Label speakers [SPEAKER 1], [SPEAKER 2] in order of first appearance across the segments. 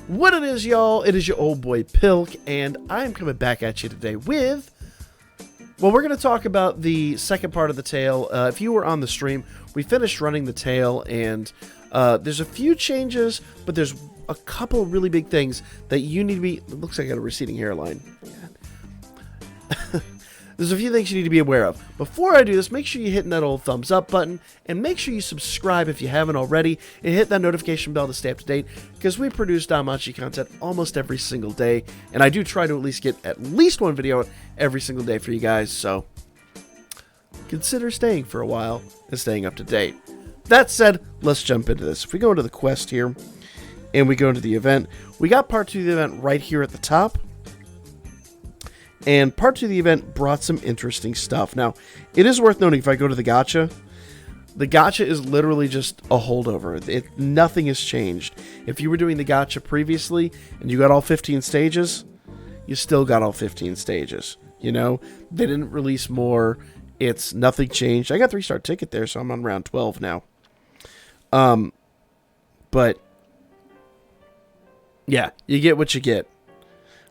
[SPEAKER 1] What it is, y'all, it is your old boy Pilk, and I'm coming back at you today with, well, we're going to talk about the second part of the tale. If you were on the stream, we finished running the tale, and there's a few changes, but there's a couple really big things that you need to be, it looks like I got a receding hairline. There's a few things you need to be aware of. Before I do this, make sure you hit that old thumbs up button, and make sure you subscribe if you haven't already, and hit that notification bell to stay up to date, because we produce Danmachi content almost every single day, and I do try to at least get at least one video out every single day for you guys, so consider staying for a while and staying up to date. That said, let's jump into this. If we go into the quest here, and we go into the event, we got part 2 of the event right here at the top. And part 2 of the event brought some interesting stuff. Now, it is worth noting, if I go to the gacha is literally just a holdover. Nothing has changed. If you were doing the gacha previously, and you got all 15 stages, you still got all 15 stages. You know? They didn't release more. It's nothing changed. I got 3-star ticket there, so I'm on round 12 now. But, yeah, you get what you get.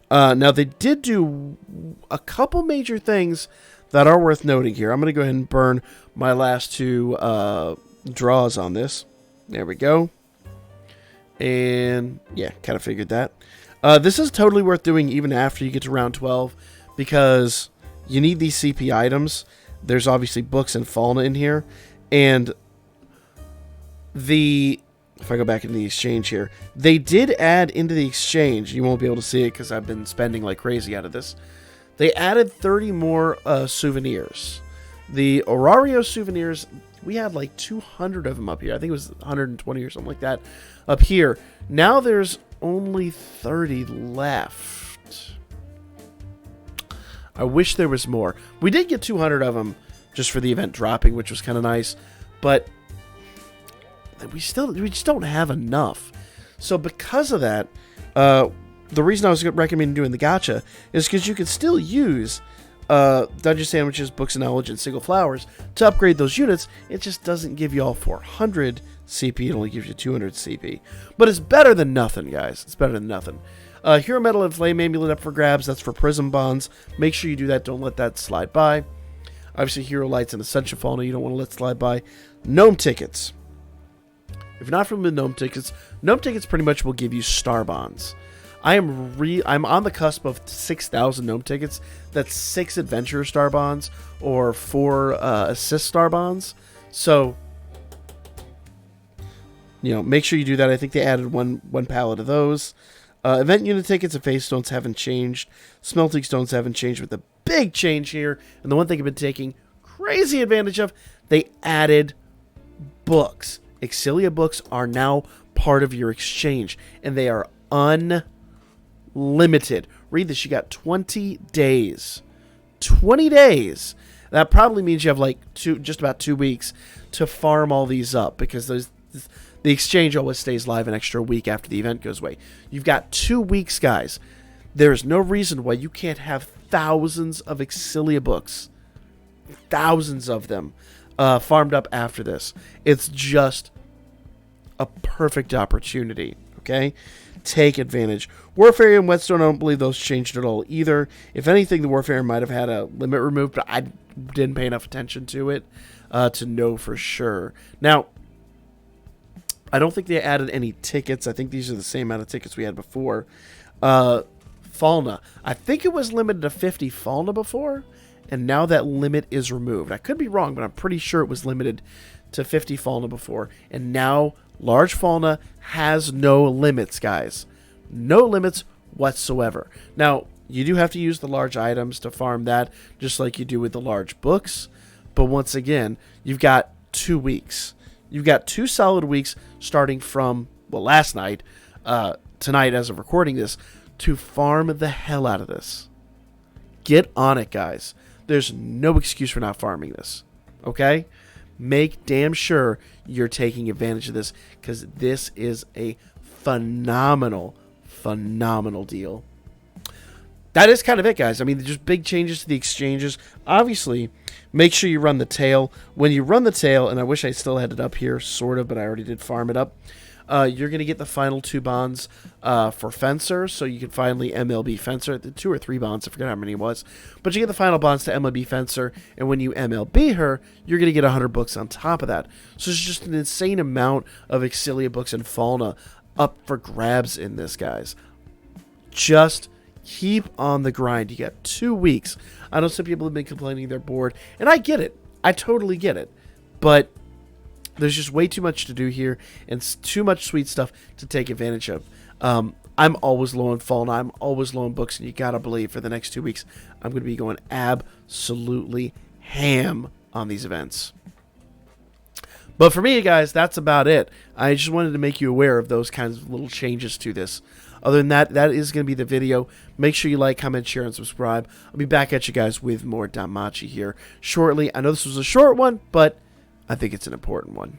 [SPEAKER 1] Now, they did do a couple major things that are worth noting here. I'm going to go ahead and burn my last 2 draws on this. There we go. And, yeah, kind of figured that. This is totally worth doing even after you get to round 12, because you need these CP items. There's obviously books and fauna in here. And if I go back into the exchange here, they did add into the exchange, you won't be able to see it because I've been spending like crazy out of this, they added 30 more souvenirs. The Orario souvenirs, we had like 200 of them up here. I think it was 120 or something like that up here. Now there's only 30 left. I wish there was more. We did get 200 of them just for the event dropping, which was kind of nice, but we just don't have enough. So because of that, the reason I was recommending doing the gacha is because you could still use Dungeon Sandwiches, Books of Knowledge, and Single Flowers to upgrade those units. It just doesn't give you all 400 CP. It only gives you 200 CP. But it's better than nothing, guys. It's better than nothing. Hero Metal and Flame Amulet up for grabs. That's for Prism Bonds. Make sure you do that. Don't let that slide by. Obviously, Hero Lights and Ascension Fauna you don't want to let slide by. Gnome Tickets. If you're not familiar with Gnome Tickets pretty much will give you Star Bonds. I'm on the cusp of 6,000 Gnome Tickets. That's 6 Adventurer Star Bonds or 4 Assist Star Bonds. So, you know, make sure you do that. I think they added one pallet of those. Event Unit Tickets and Phase Stones haven't changed. Smelting Stones haven't changed, but the big change here, and the one thing I've been taking crazy advantage of, they added books. Exilia books are now part of your exchange, and they are unlimited. Read this, you got 20 days. 20 days. That probably means you have like just about 2 weeks to farm all these up, because the exchange always stays live an extra week after the event goes away. You've got 2 weeks, guys. There's no reason why you can't have thousands of Exilia books. Thousands of them. Farmed up after this. It's just a perfect opportunity, okay? Take advantage. Warfare and Whetstone, I don't believe those changed at all either. If anything, the Warfare might have had a limit removed, but I didn't pay enough attention to it to know for sure. Now, I don't think they added any tickets. I think these are the same amount of tickets we had before. Fauna. I think it was limited to 50 Fauna before, and now that limit is removed. I could be wrong, but I'm pretty sure it was limited to 50 Fauna before. And now, large Fauna has no limits, guys. No limits whatsoever. Now, you do have to use the large items to farm that, just like you do with the large books. But once again, you've got 2 weeks. You've got 2 solid weeks starting from, well, last night, tonight as of recording this, to farm the hell out of this. Get on it, guys. There's no excuse for not farming this, okay? Make damn sure you're taking advantage of this, because this is a phenomenal deal. That is kind of it, guys. I mean, just big changes to the exchanges. Obviously, make sure you run the tail. When you run the tail, and I wish I still had it up here, sort of, but I already did farm it up. You're going to get the final 2 bonds for Fencer, so you can finally MLB Fencer. The 2 or 3 bonds, I forget how many it was. But you get the final bonds to MLB Fencer, and when you MLB her, you're going to get 100 books on top of that. So it's just an insane amount of Excilia books and Fauna up for grabs in this, guys. Just keep on the grind. You got 2 weeks. I know some people have been complaining they're bored, and I get it. I totally get it. But there's just way too much to do here, and too much sweet stuff to take advantage of. I'm always low on Fauna. I'm always low on books, and you gotta believe for the next 2 weeks, I'm going to be going absolutely ham on these events. But for me, guys, that's about it. I just wanted to make you aware of those kinds of little changes to this. Other than that, that is going to be the video. Make sure you like, comment, share, and subscribe. I'll be back at you guys with more Danmachi here shortly. I know this was a short one, but I think it's an important one.